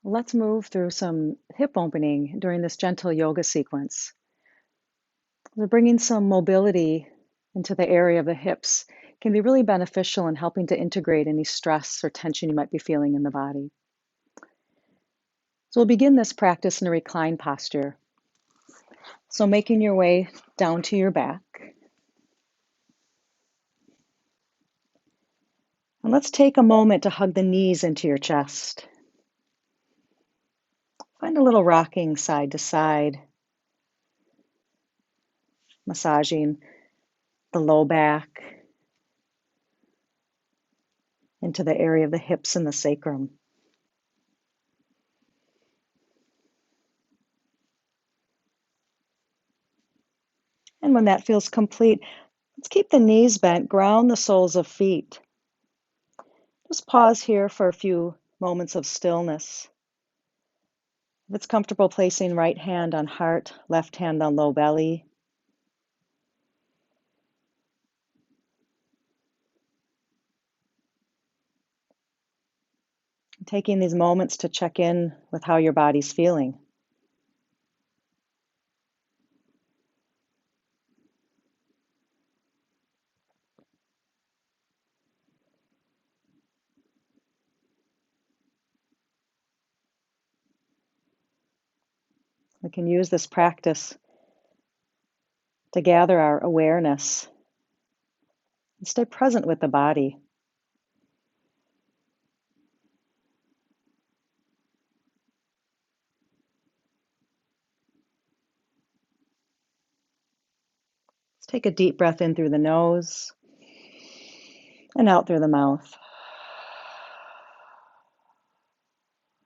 Let's move through some hip opening during this gentle yoga sequence. So bringing some mobility into the area of the hips can be really beneficial in helping to integrate any stress or tension you might be feeling in the body. So we'll begin this practice in a reclined posture. So making your way down to your back. And let's take a moment to hug the knees into your chest. Find a little rocking side to side, massaging the low back into the area of the hips and the sacrum. And when that feels complete, let's keep the knees bent, ground the soles of feet. Just pause here for a few moments of stillness. If it's comfortable, placing right hand on heart, left hand on low belly. Taking these moments to check in with how your body's feeling. We can use this practice to gather our awareness and stay present with the body. Let's take a deep breath in through the nose and out through the mouth.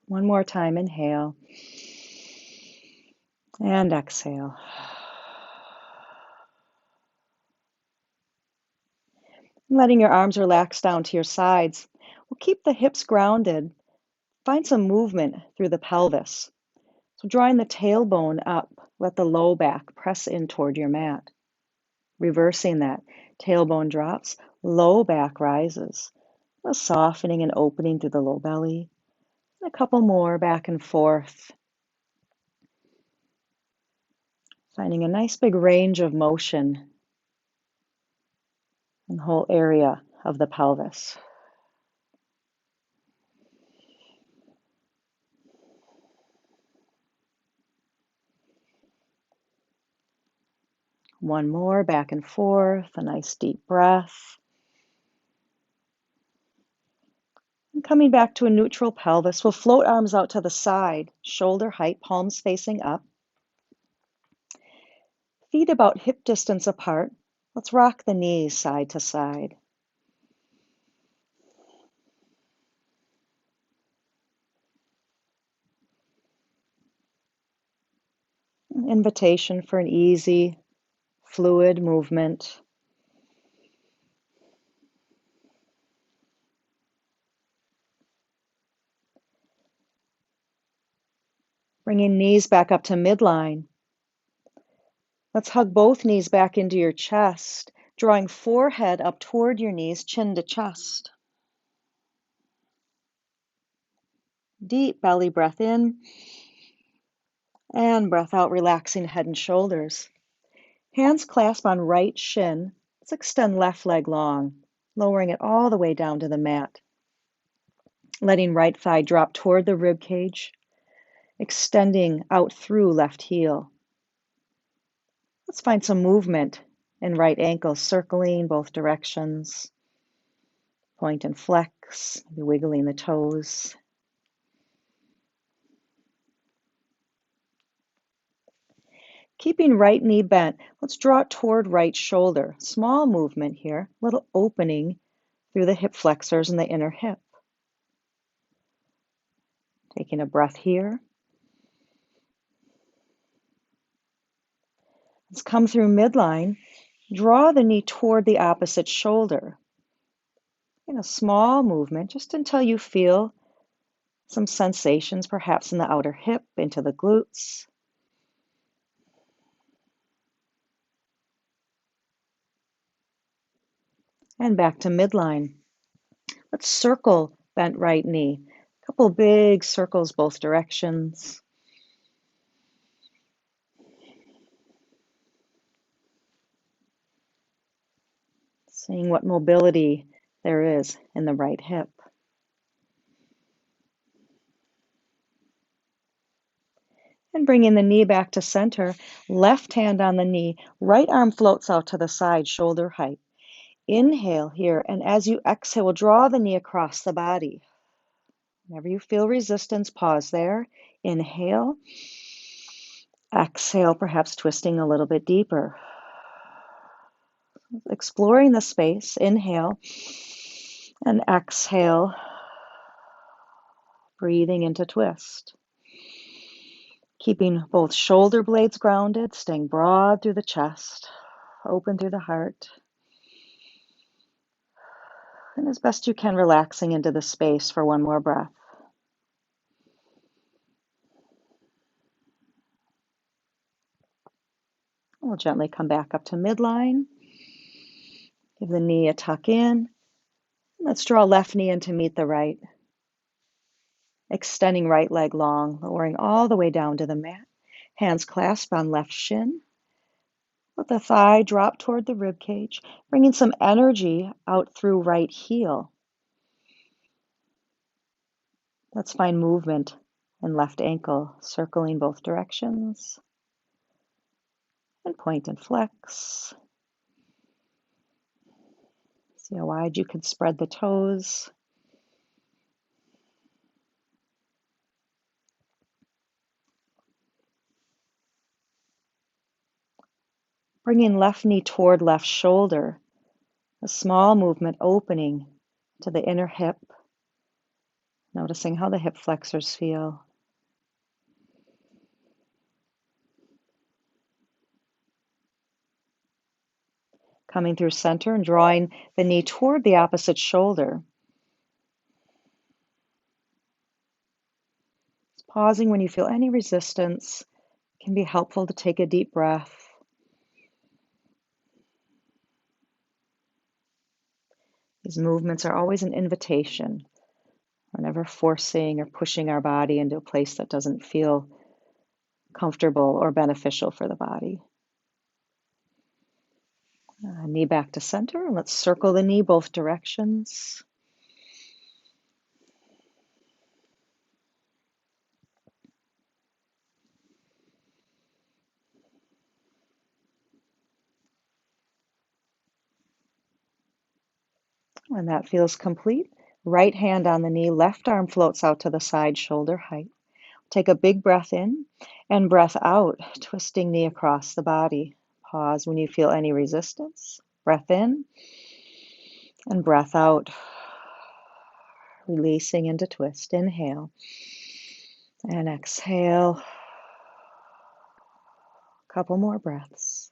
One more time, inhale and exhale. Letting your arms relax down to your sides. We'll keep the hips grounded. Find some movement through the pelvis. So drawing the tailbone up, let the low back press in toward your mat. Reversing that, tailbone drops, low back rises. A softening and opening through the low belly. And a couple more back and forth. Finding a nice big range of motion in the whole area of the pelvis. One more back and forth, a nice deep breath. And coming back to a neutral pelvis, we'll float arms out to the side, shoulder height, palms facing up. Feet about hip distance apart. Let's rock the knees side to side. An invitation for an easy, fluid movement. Bringing knees back up to midline. Let's hug both knees back into your chest, drawing forehead up toward your knees, chin to chest. Deep belly breath in and breath out, relaxing head and shoulders. Hands clasp on right shin. Let's extend left leg long, lowering it all the way down to the mat. Letting right thigh drop toward the rib cage, extending out through left heel. Let's find some movement in right ankle, circling both directions. Point and flex, maybe wiggling the toes. Keeping right knee bent, let's draw it toward right shoulder. Small movement here, little opening through the hip flexors and the inner hip. Taking a breath here. Let's come through midline. Draw the knee toward the opposite shoulder. In a small movement, just until you feel some sensations, perhaps in the outer hip, into the glutes. And back to midline. Let's circle bent right knee. A couple big circles both directions. Seeing what mobility there is in the right hip. And bringing the knee back to center, left hand on the knee, right arm floats out to the side, shoulder height. Inhale here, and as you exhale, draw the knee across the body. Whenever you feel resistance, pause there. Inhale. Exhale, perhaps twisting a little bit deeper. Exploring the space. Inhale and exhale, breathing into twist. Keeping both shoulder blades grounded, staying broad through the chest, open through the heart. And as best you can, relaxing into the space for one more breath. We'll gently come back up to midline. Give the knee a tuck in. Let's draw left knee in to meet the right. Extending right leg long, lowering all the way down to the mat. Hands clasped on left shin. Let the thigh drop toward the rib cage, bringing some energy out through right heel. Let's find movement in left ankle, circling both directions. And point and flex. See how wide you can spread the toes. Bringing left knee toward left shoulder. A small movement opening to the inner hip. Noticing how the hip flexors feel. Coming through center and drawing the knee toward the opposite shoulder. Pausing when you feel any resistance. It can be helpful to take a deep breath. These movements are always an invitation. We're never forcing or pushing our body into a place that doesn't feel comfortable or beneficial for the body. Knee back to center. Let's circle the knee both directions. When that feels complete, right hand on the knee, left arm floats out to the side, shoulder height. Take a big breath in and breath out, twisting knee across the body. Pause when you feel any resistance. Breath in and breath out, releasing into twist. Inhale and exhale. A couple more breaths.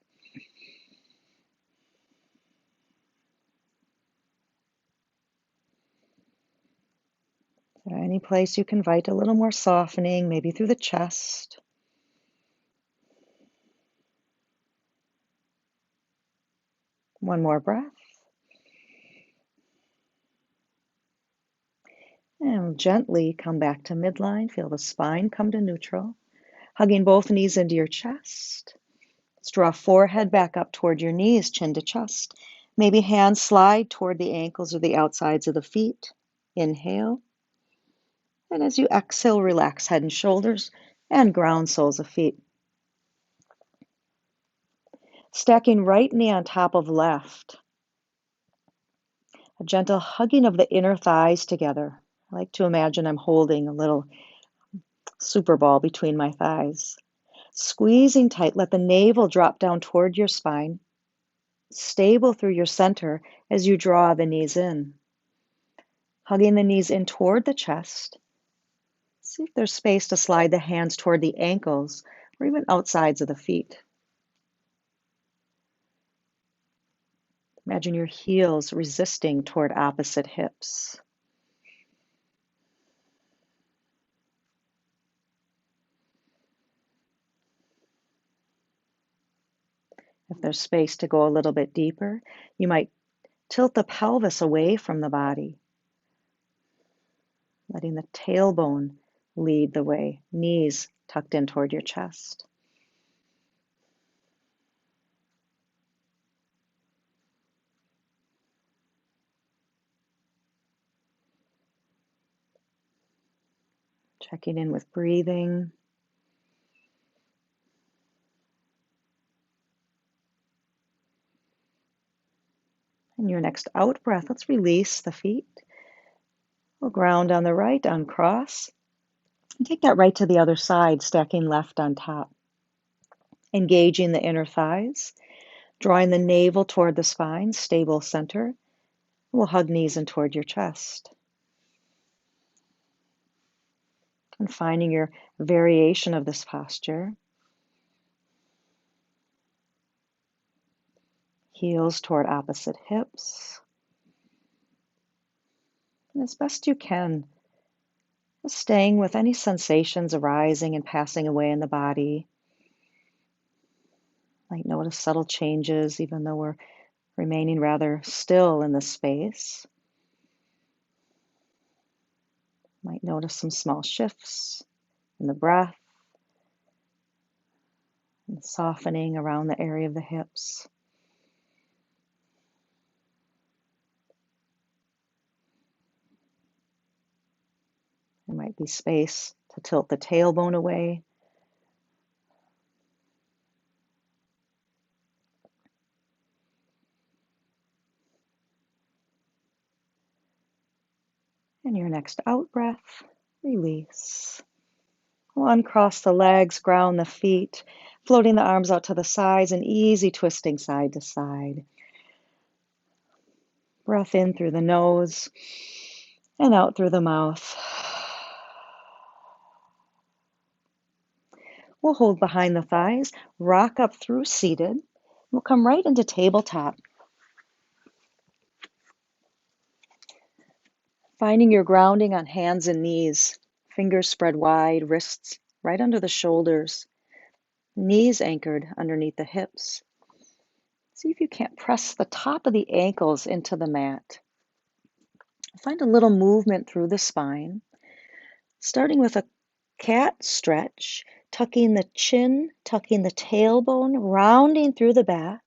Any place you can invite a little more softening, maybe through the chest. One more breath. And gently come back to midline. Feel the spine come to neutral. Hugging both knees into your chest. Let's draw forehead back up toward your knees, chin to chest. Maybe hands slide toward the ankles or the outsides of the feet. Inhale. And as you exhale, relax head and shoulders and ground soles of feet. Stacking right knee on top of left. A gentle hugging of the inner thighs together. I like to imagine I'm holding a little super ball between my thighs. Squeezing tight, let the navel drop down toward your spine. Stable through your center as you draw the knees in. Hugging the knees in toward the chest. See if there's space to slide the hands toward the ankles or even outsides of the feet. Imagine your heels resisting toward opposite hips. If there's space to go a little bit deeper, you might tilt the pelvis away from the body. letting the tailbone lead the way, knees tucked in toward your chest. Checking in with breathing. And your next out breath, let's release the feet. We'll ground on the right, uncross. And take that right to the other side, stacking left on top. Engaging the inner thighs, drawing the navel toward the spine, stable center. We'll hug knees in toward your chest. And finding your variation of this posture. Heels toward opposite hips. And as best you can, just staying with any sensations arising and passing away in the body. Might notice subtle changes even though we're remaining rather still in this space. Might notice some small shifts in the breath and softening around the area of the hips. There might be space to tilt the tailbone away. And your next out breath, release. We'll uncross the legs, ground the feet, floating the arms out to the sides, and easy twisting side to side. Breath in through the nose and out through the mouth. We'll hold behind the thighs, rock up through seated. We'll come right into tabletop. Finding your grounding on hands and knees, fingers spread wide, wrists right under the shoulders, knees anchored underneath the hips. See if you can't press the top of the ankles into the mat. Find a little movement through the spine, starting with a cat stretch, tucking the chin, tucking the tailbone, rounding through the back.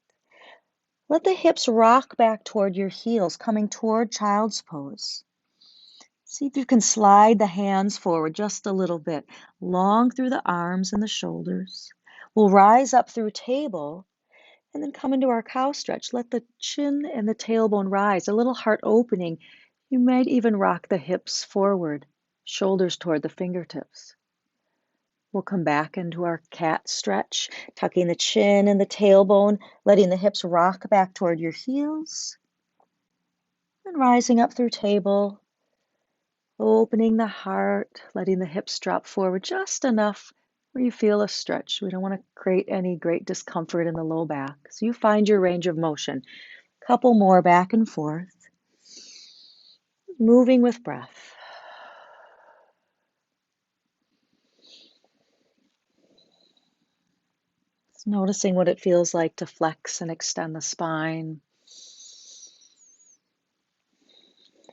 Let the hips rock back toward your heels, coming toward child's pose. See if you can slide the hands forward just a little bit, long through the arms and the shoulders. We'll rise up through table and then come into our cow stretch. Let the chin and the tailbone rise, a little heart opening. You might even rock the hips forward, shoulders toward the fingertips. We'll come back into our cat stretch, tucking the chin and the tailbone, letting the hips rock back toward your heels, and rising up through table, opening the heart, letting the hips drop forward just enough where you feel a stretch. We don't want to create any great discomfort in the low back. So you find your range of motion. Couple more back and forth, moving with breath. Just noticing what it feels like to flex and extend the spine.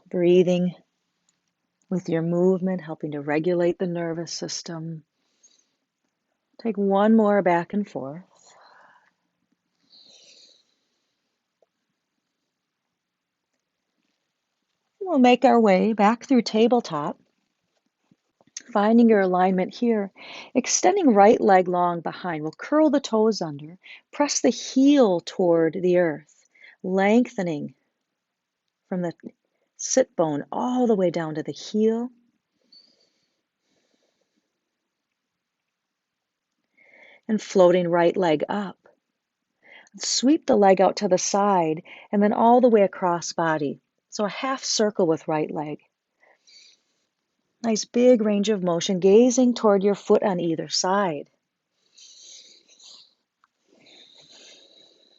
Breathing with your movement, helping to regulate the nervous system. Take one more back and forth. We'll make our way back through tabletop, finding your alignment here, extending right leg long behind. We'll curl the toes under, press the heel toward the earth, lengthening from the sit bone all the way down to the heel. And floating right leg up. Sweep the leg out to the side and then all the way across body. So a half circle with right leg. Nice big range of motion, gazing toward your foot on either side.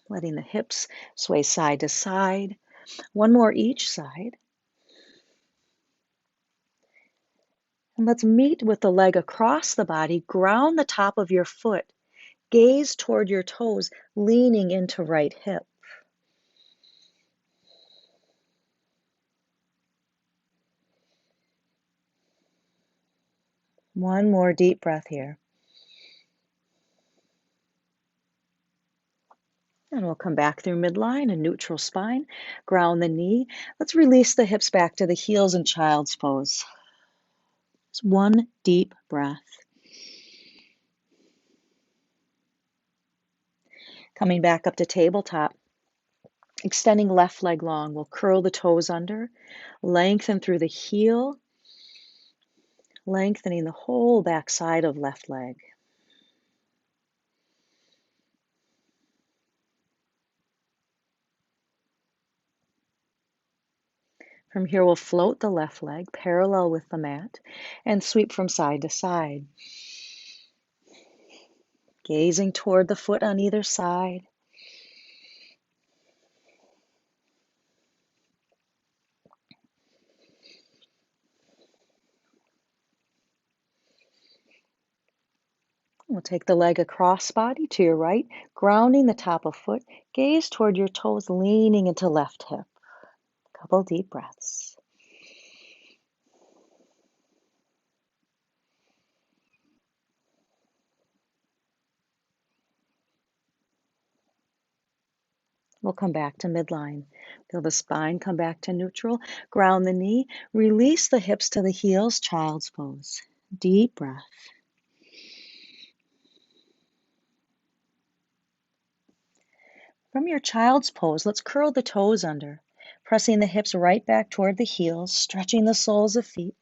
Letting the hips sway side to side. One more each side. And let's meet with the leg across the body. Ground the top of your foot. Gaze toward your toes, leaning into right hip. One more deep breath here. And we'll come back through midline and neutral spine. Ground the knee. Let's release the hips back to the heels in child's pose. Just one deep breath. Coming back up to tabletop. Extending left leg long. We'll curl the toes under. Lengthen through the heel. Lengthening the whole back side of left leg. From here, we'll float the left leg parallel with the mat and sweep from side to side. Gazing toward the foot on either side. We'll take the leg across body to your right, grounding the top of foot. Gaze toward your toes, leaning into left hip. Couple deep breaths. We'll come back to midline. Feel the spine come back to neutral. Ground the knee. Release the hips to the heels, child's pose. Deep breath. From your child's pose, let's curl the toes under, pressing the hips right back toward the heels, stretching the soles of feet,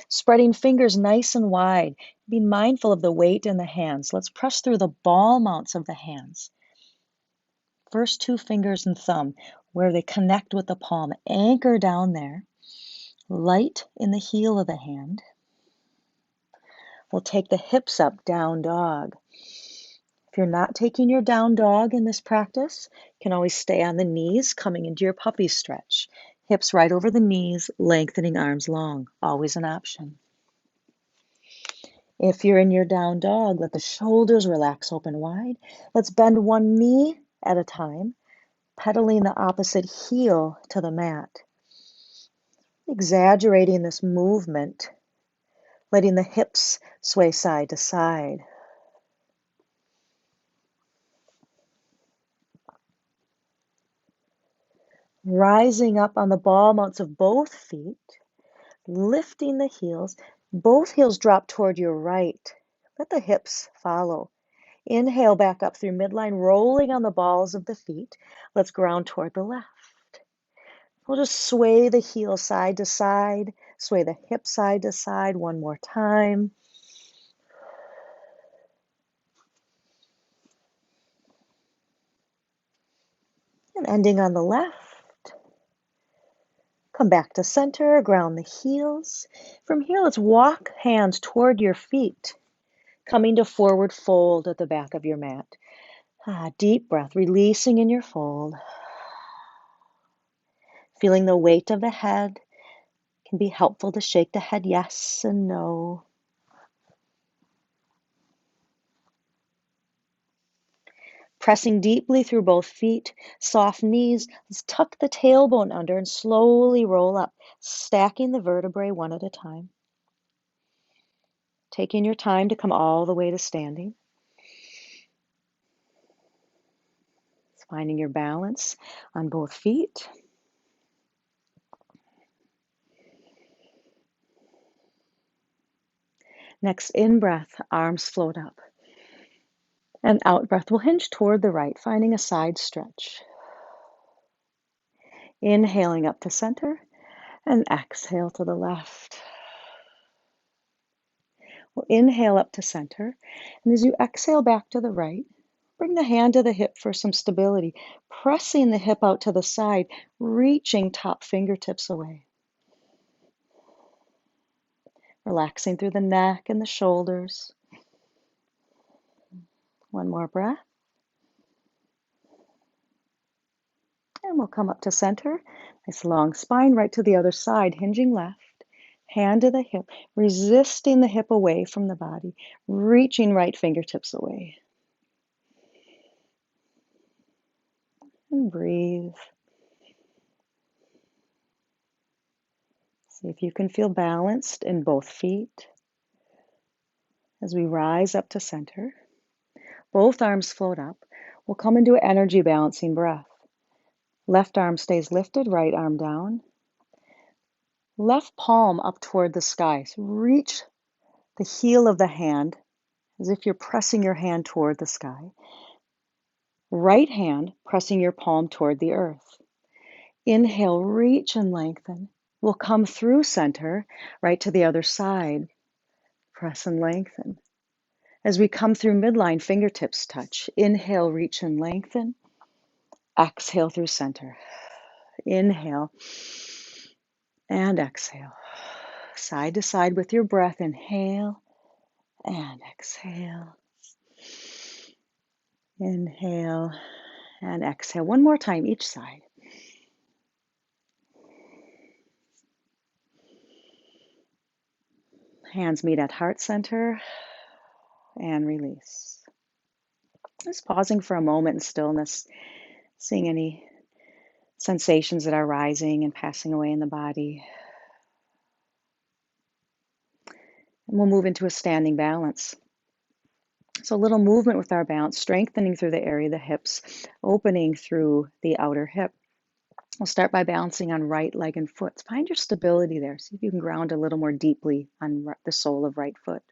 spreading fingers nice and wide. Be mindful of the weight in the hands. Let's press through the ball mounts of the hands. First two fingers and thumb, where they connect with the palm, anchor down there. Light in the heel of the hand. We'll take the hips up, down dog. If you're not taking your down dog in this practice, you can always stay on the knees, coming into your puppy stretch. Hips right over the knees, lengthening arms long, always an option. If you're in your down dog, let the shoulders relax open wide. Let's bend one knee at a time, pedaling the opposite heel to the mat. Exaggerating this movement, letting the hips sway side to side. Rising up on the ball mounts of both feet, lifting the heels. Both heels drop toward your right. Let the hips follow. Inhale back up through midline, rolling on the balls of the feet. Let's ground toward the left. We'll just sway the heel side to side, sway the hip side to side one more time. And ending on the left. Come back to center, ground the heels. From here, let's walk hands toward your feet, coming to forward fold at the back of your mat. Deep breath, releasing in your fold. Feeling the weight of the head. Can be helpful to shake the head yes and no. Pressing deeply through both feet, soft knees. Let's tuck the tailbone under and slowly roll up, stacking the vertebrae one at a time. Taking your time to come all the way to standing. Finding your balance on both feet. Next in-breath, arms float up. And out-breath, we'll hinge toward the right, finding a side stretch. Inhaling up to center and exhale to the left. We'll inhale up to center. And as you exhale back to the right, bring the hand to the hip for some stability, pressing the hip out to the side, reaching top fingertips away. Relaxing through the neck and the shoulders. One more breath. And we'll come up to center. Nice long spine, right to the other side, hinging left. Hand to the hip, resisting the hip away from the body, reaching right fingertips away. And breathe. See if you can feel balanced in both feet. As we rise up to center, both arms float up. We'll come into an energy balancing breath. Left arm stays lifted, right arm down. Left palm up toward the sky. So reach the heel of the hand as if you're pressing your hand toward the sky. Right hand pressing your palm toward the earth. Inhale, reach and lengthen. We'll come through center, right to the other side. Press and lengthen. As we come through midline, fingertips touch. Inhale, reach and lengthen. Exhale through center. Inhale and exhale. Side to side with your breath. Inhale and exhale. Inhale and exhale. One more time, each side. Hands meet at heart center and release. Just pausing for a moment in stillness, seeing any sensations that are rising and passing away in the body. And we'll move into a standing balance. So a little movement with our balance, strengthening through the area of the hips, opening through the outer hip. We'll start by balancing on right leg and foot. Find your stability there. See if you can ground a little more deeply on the sole of right foot.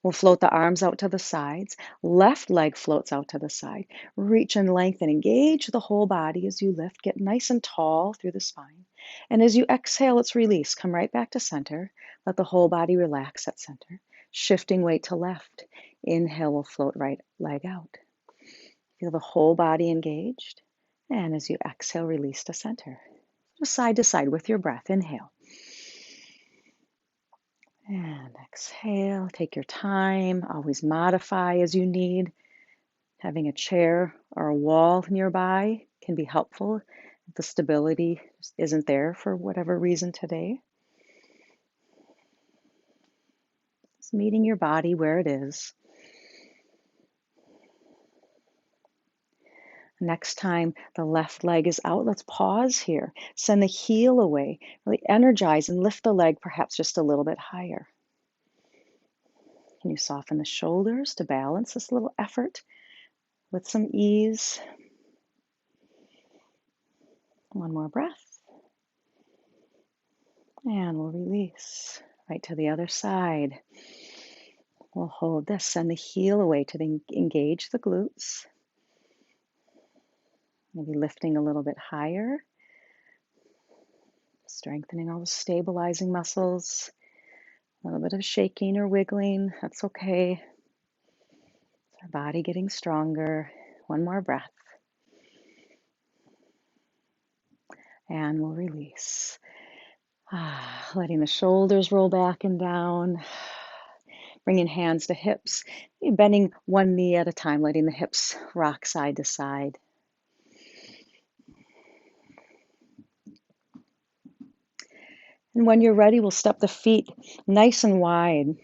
We'll float the arms out to the sides. Left leg floats out to the side. Reach and lengthen. Engage the whole body as you lift. Get nice and tall through the spine. And as you exhale, it's release. Come right back to center. Let the whole body relax at center. Shifting weight to left. Inhale, we'll float right leg out. Feel the whole body engaged. And as you exhale, release to center. Just side to side with your breath. Inhale. And exhale. Take your time. Always modify as you need. Having a chair or a wall nearby can be helpful if the stability isn't there for whatever reason today. Just meeting your body where it is. Next time the left leg is out, let's pause here. Send the heel away. Really energize and lift the leg perhaps just a little bit higher. Can you soften the shoulders to balance this little effort with some ease? One more breath. And we'll release right to the other side. We'll hold this. Send the heel away to engage the glutes. Maybe lifting a little bit higher. Strengthening all the stabilizing muscles. A little bit of shaking or wiggling. That's okay. It's our body getting stronger. One more breath. And we'll release. Letting the shoulders roll back and down. Bringing hands to hips. Bending one knee at a time, letting the hips rock side to side. And when you're ready, we'll step the feet nice and wide.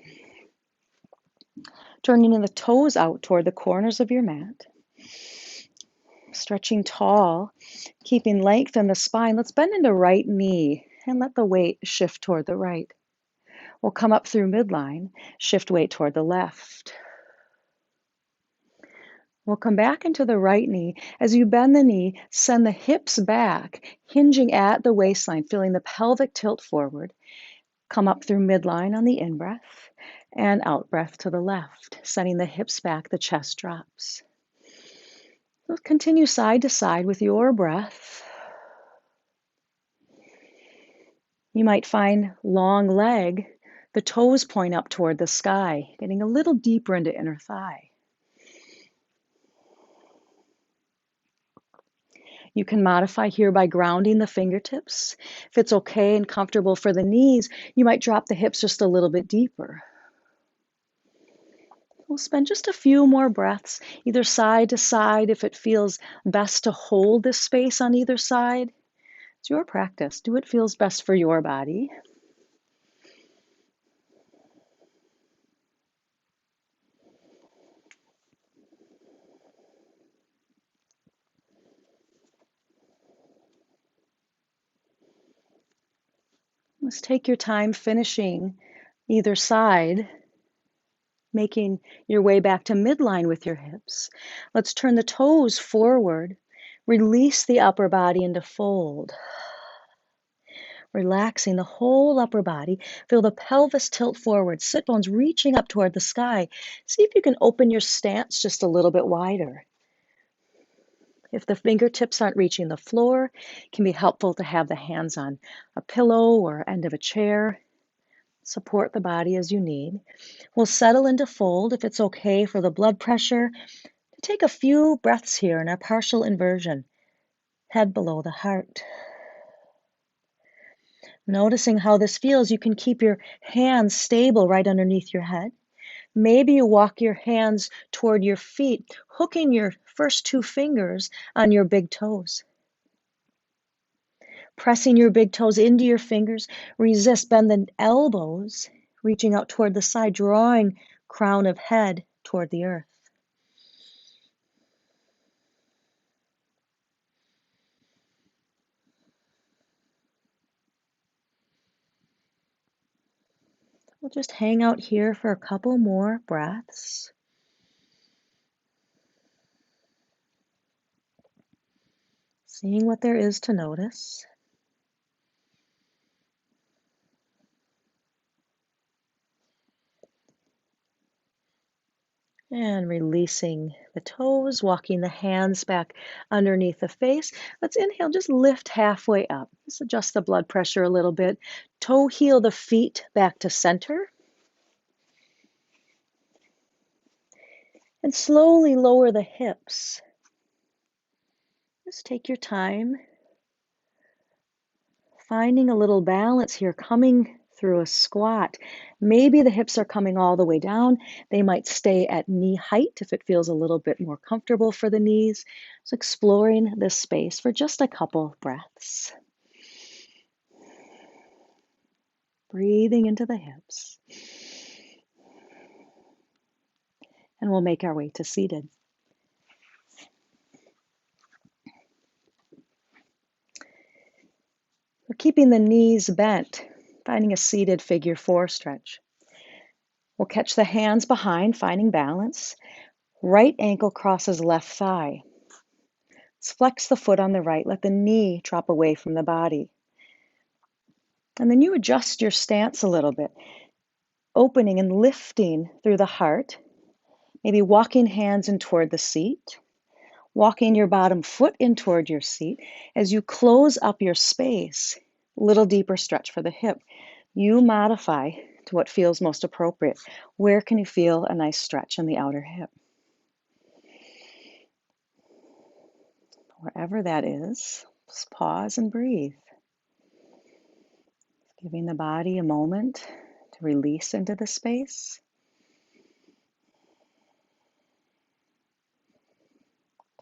Turning the toes out toward the corners of your mat. Stretching tall, keeping length in the spine. Let's bend into right knee and let the weight shift toward the right. We'll come up through midline, shift weight toward the left. We'll come back into the right knee. As you bend the knee, send the hips back, hinging at the waistline, feeling the pelvic tilt forward. Come up through midline on the in-breath and out-breath to the left, sending the hips back, the chest drops. We'll continue side to side with your breath. You might find long leg, the toes point up toward the sky, getting a little deeper into inner thigh. You can modify here by grounding the fingertips. If it's okay and comfortable for the knees, you might drop the hips just a little bit deeper. We'll spend just a few more breaths, either side to side, if it feels best to hold this space on either side. It's your practice. Do what feels best for your body. Let's take your time finishing either side. making your way back to midline with your hips. Let's turn the toes forward. Release the upper body into fold. Relaxing the whole upper body. Feel the pelvis tilt forward, sit bones reaching up toward the sky. See if you can open your stance just a little bit wider. If the fingertips aren't reaching the floor, it can be helpful to have the hands on a pillow or end of a chair. Support the body as you need. We'll settle into fold if it's okay for the blood pressure. Take a few breaths here in our partial inversion. Head below the heart. Noticing how this feels, you can keep your hands stable right underneath your head. Maybe you walk your hands toward your feet, hooking your first two fingers on your big toes. Pressing your big toes into your fingers, resist, bend the elbows, reaching out toward the side, drawing crown of head toward the earth. We'll just hang out here for a couple more breaths. Seeing what there is to notice. And releasing the toes, walking the hands back underneath the face. Let's inhale, just lift halfway up. Just adjust the blood pressure a little bit. Toe heel the feet back to center. And slowly lower the hips. Just take your time. Finding a little balance here, coming through a squat. Maybe the hips are coming all the way down. They might stay at knee height if it feels a little bit more comfortable for the knees. So exploring this space for just a couple breaths. Breathing into the hips. And we'll make our way to seated. We're keeping the knees bent, finding a seated figure four stretch. We'll catch the hands behind, finding balance. Right ankle crosses left thigh. Let's flex the foot on the right. Let the knee drop away from the body. And then you adjust your stance a little bit, opening and lifting through the heart, maybe walking hands in toward the seat, walking your bottom foot in toward your seat. As you close up your space, a little deeper stretch for the hip. You modify to what feels most appropriate. Where can you feel a nice stretch in the outer hip? Wherever that is, just pause and breathe. Giving the body a moment to release into the space.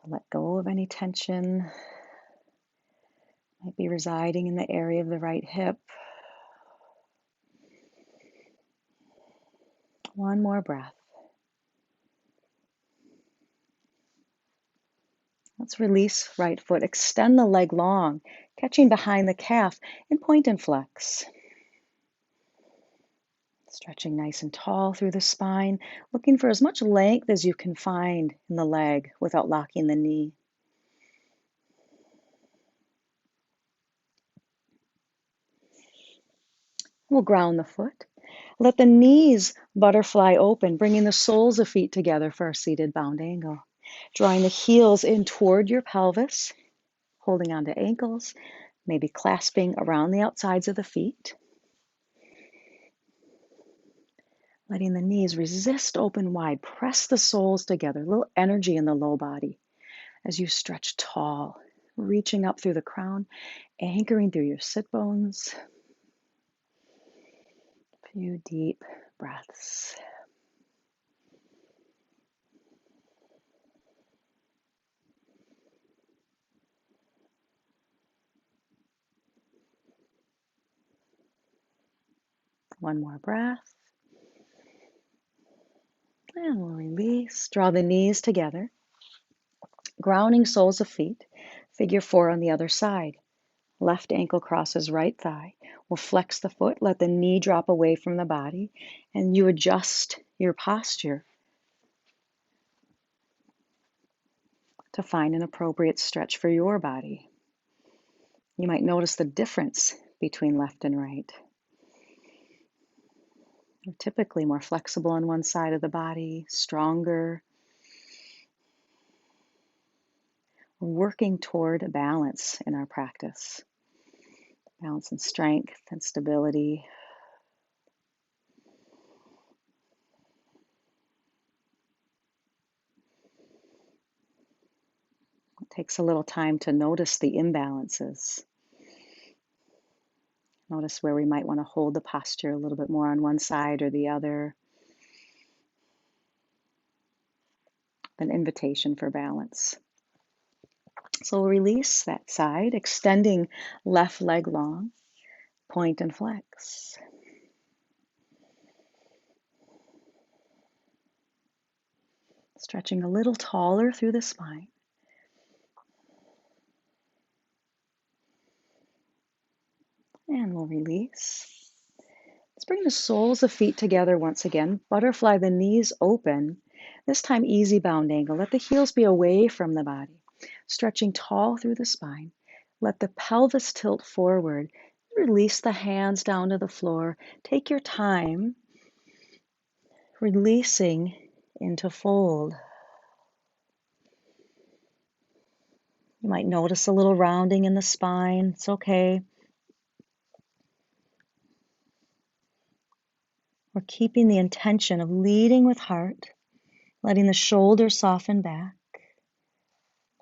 To let go of any tension might be residing in the area of the right hip. One more breath. Let's release right foot. Extend the leg long, catching behind the calf and point and flex. Stretching nice and tall through the spine, looking for as much length as you can find in the leg without locking the knee. We'll ground the foot. Let the knees butterfly open, bringing the soles of feet together for a seated bound angle. Drawing the heels in toward your pelvis, holding onto ankles, maybe clasping around the outsides of the feet. Letting the knees resist open wide. Press the soles together. A little energy in the low body as you stretch tall, reaching up through the crown, anchoring through your sit bones. A few deep breaths. One more breath. And we'll release. Draw the knees together. Grounding soles of feet. Figure four on the other side. Left ankle crosses right thigh. We'll flex the foot. Let the knee drop away from the body. And you adjust your posture to find an appropriate stretch for your body. You might notice the difference between left and right. You're typically more flexible on one side of the body, stronger, working toward a balance in our practice. Balance and strength and stability. It takes a little time to notice the imbalances. Notice where we might want to hold the posture a little bit more on one side or the other. An invitation for balance. So release that side, extending left leg long, point and flex. Stretching a little taller through the spine. And we'll release. Let's bring the soles of feet together once again. Butterfly the knees open. This time easy bound angle. Let the heels be away from the body. Stretching tall through the spine. Let the pelvis tilt forward. Release the hands down to the floor. Take your time, releasing into fold. You might notice a little rounding in the spine. It's okay. We're keeping the intention of leading with heart, letting the shoulders soften back.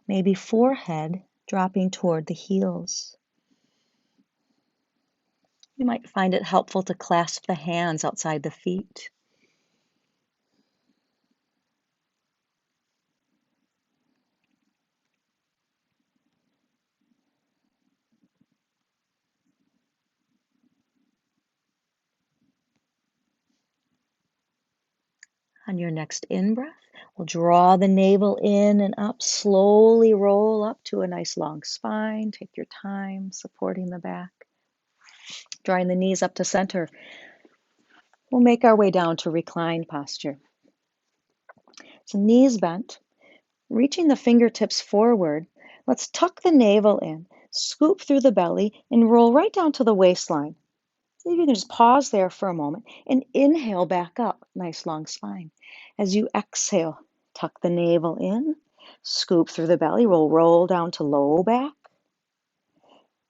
Maybe forehead dropping toward the heels. You might find it helpful to clasp the hands outside the feet. On your next in-breath, we'll draw the navel in and up, slowly roll up to a nice long spine. Take your time, supporting the back. Drawing the knees up to center. We'll make our way down to reclined posture. So knees bent, reaching the fingertips forward. Let's tuck the navel in, scoop through the belly, and roll right down to the waistline. So you can just pause there for a moment and inhale back up, nice long spine. As you exhale, tuck the navel in, scoop through the belly, roll down to low back.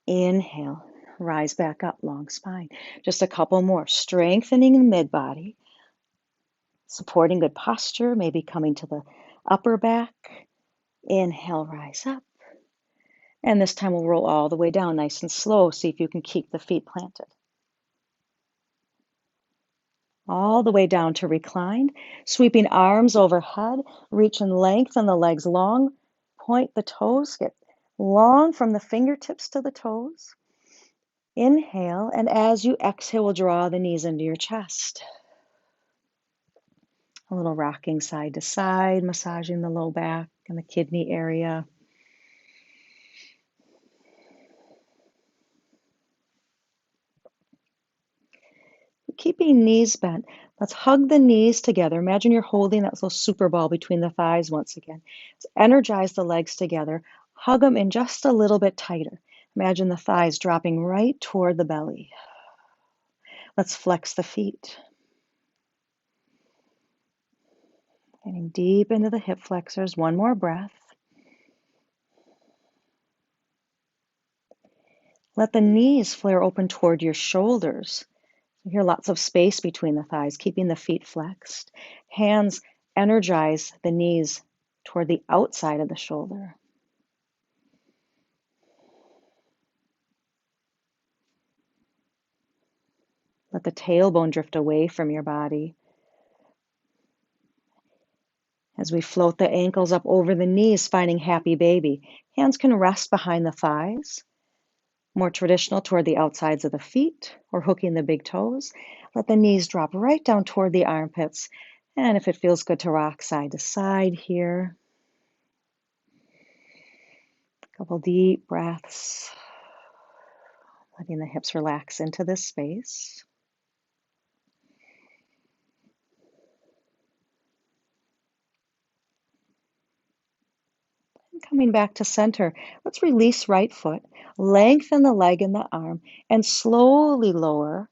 Inhale, rise back up, long spine. Just a couple more, strengthening the mid-body, supporting good posture, maybe coming to the upper back. Inhale, rise up. And this time we'll roll all the way down nice and slow. See if you can keep the feet planted. All the way down to reclined, sweeping arms overhead, reach and lengthen the legs long, point the toes, get long from the fingertips to the toes. Inhale, and as you exhale, we'll draw the knees into your chest. A little rocking side to side, massaging the low back and the kidney area. Keeping knees bent, let's hug the knees together. Imagine you're holding that little super ball between the thighs once again. Let's energize the legs together. Hug them in just a little bit tighter. Imagine the thighs dropping right toward the belly. Let's flex the feet. Getting deep into the hip flexors. One more breath. Let the knees flare open toward your shoulders. You hear lots of space between the thighs, keeping the feet flexed. Hands energize the knees toward the outside of the shoulder. Let the tailbone drift away from your body. As we float the ankles up over the knees, finding happy baby. Hands can rest behind the thighs. More traditional toward the outsides of the feet or hooking the big toes. Let the knees drop right down toward the armpits. And if it feels good to rock side to side here. A couple deep breaths. Letting the hips relax into this space. Coming back to center, let's release right foot, lengthen the leg and the arm, and slowly lower,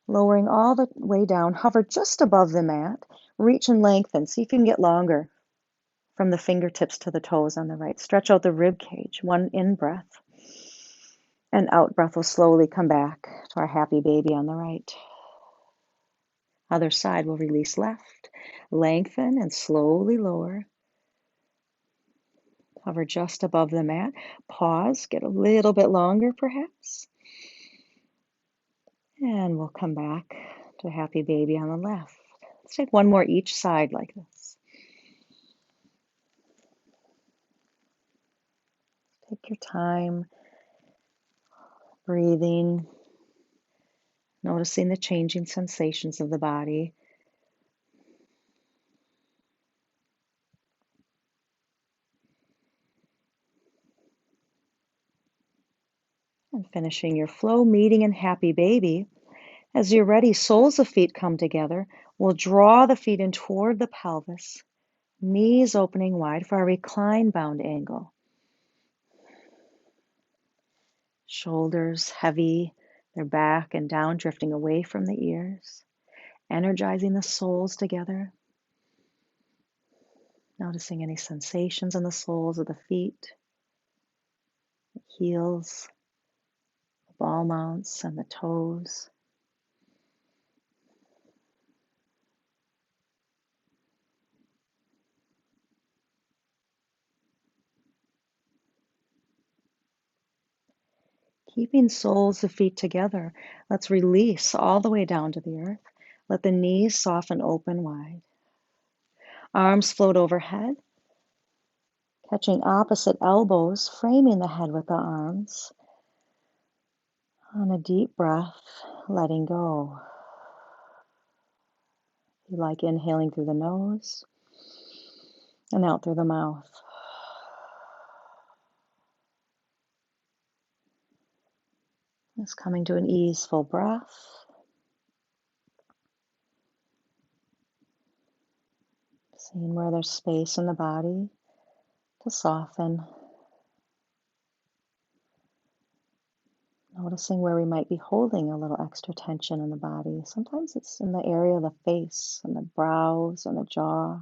lowering all the way down. Hover just above the mat. Reach and lengthen. See if you can get longer from the fingertips to the toes on the right. Stretch out the rib cage. One in breath. And out breath will slowly come back to our happy baby on the right. Other side will release left. Lengthen and slowly lower. Hover just above the mat. Pause, get a little bit longer perhaps. And we'll come back to happy baby on the left. Let's take one more each side like this. Take your time, breathing, noticing the changing sensations of the body. And finishing your flow, meeting in happy baby. As you're ready, soles of feet come together. We'll draw the feet in toward the pelvis, knees opening wide for our recline bound angle. Shoulders heavy, they're back and down, drifting away from the ears, energizing the soles together. Noticing any sensations in the soles of the feet, the heels, the ball mounts, and the toes. Keeping soles of feet together, let's release all the way down to the earth. Let the knees soften open wide. Arms float overhead, catching opposite elbows, framing the head with the arms. On a deep breath, letting go. You like inhaling through the nose and out through the mouth. Just coming to an easeful breath. Seeing where there's space in the body to soften. Noticing where we might be holding a little extra tension in the body. Sometimes it's in the area of the face and the brows and the jaw.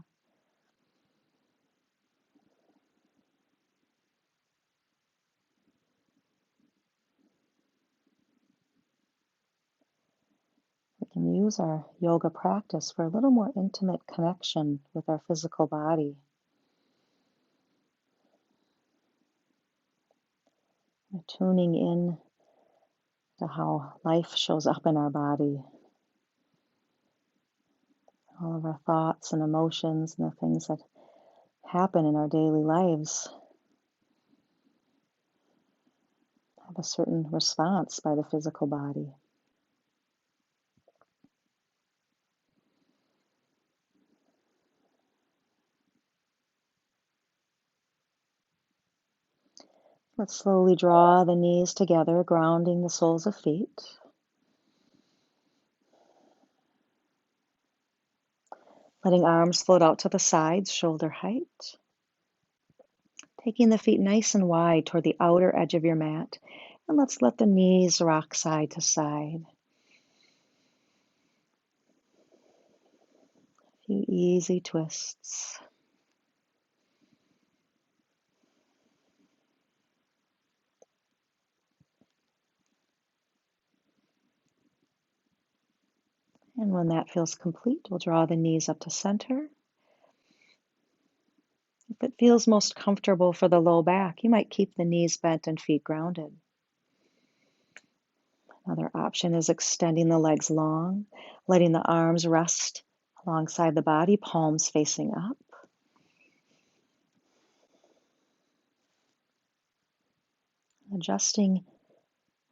We can use our yoga practice for a little more intimate connection with our physical body. We're tuning in to how life shows up in our body. All of our thoughts and emotions and the things that happen in our daily lives have a certain response by the physical body. Let's slowly draw the knees together, grounding the soles of feet. Letting arms float out to the sides, shoulder height. Taking the feet nice and wide toward the outer edge of your mat. And let's let the knees rock side to side. A few easy twists. And when that feels complete, we'll draw the knees up to center. If it feels most comfortable for the low back, you might keep the knees bent and feet grounded. Another option is extending the legs long, letting the arms rest alongside the body, palms facing up. Adjusting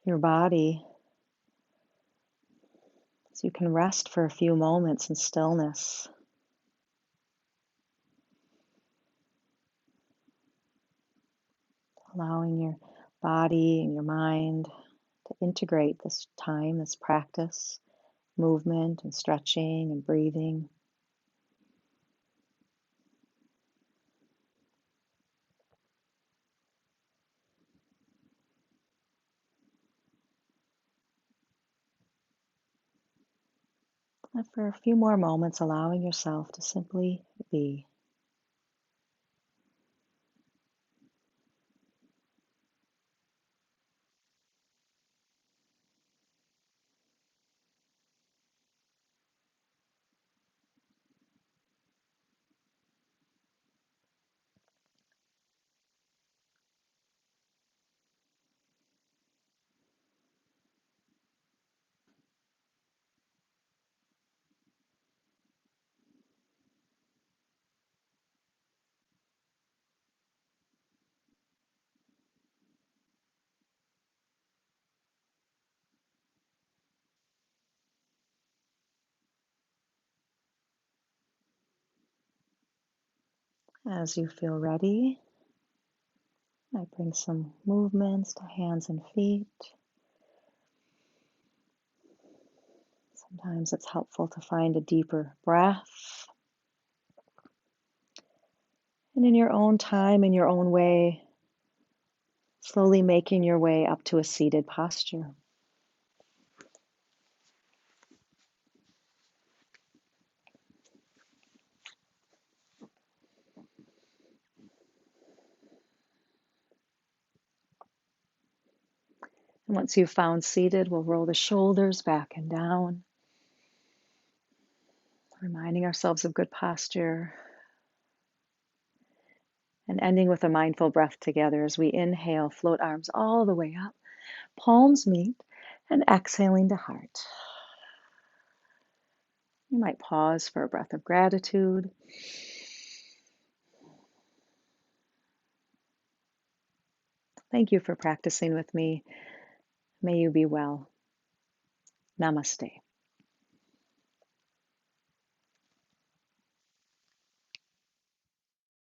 your body so you can rest for a few moments in stillness. Allowing your body and your mind to integrate this time, this practice, movement and stretching and breathing. And for a few more moments, allowing yourself to simply be. As you feel ready, I bring some movements to hands and feet. Sometimes it's helpful to find a deeper breath. And in your own time, in your own way, slowly making your way up to a seated posture. And once you've found seated, we'll roll the shoulders back and down, reminding ourselves of good posture, and ending with a mindful breath together as we inhale, float arms all the way up, palms meet, and exhaling to heart. You might pause for a breath of gratitude. Thank you for practicing with me. May you be well. Namaste.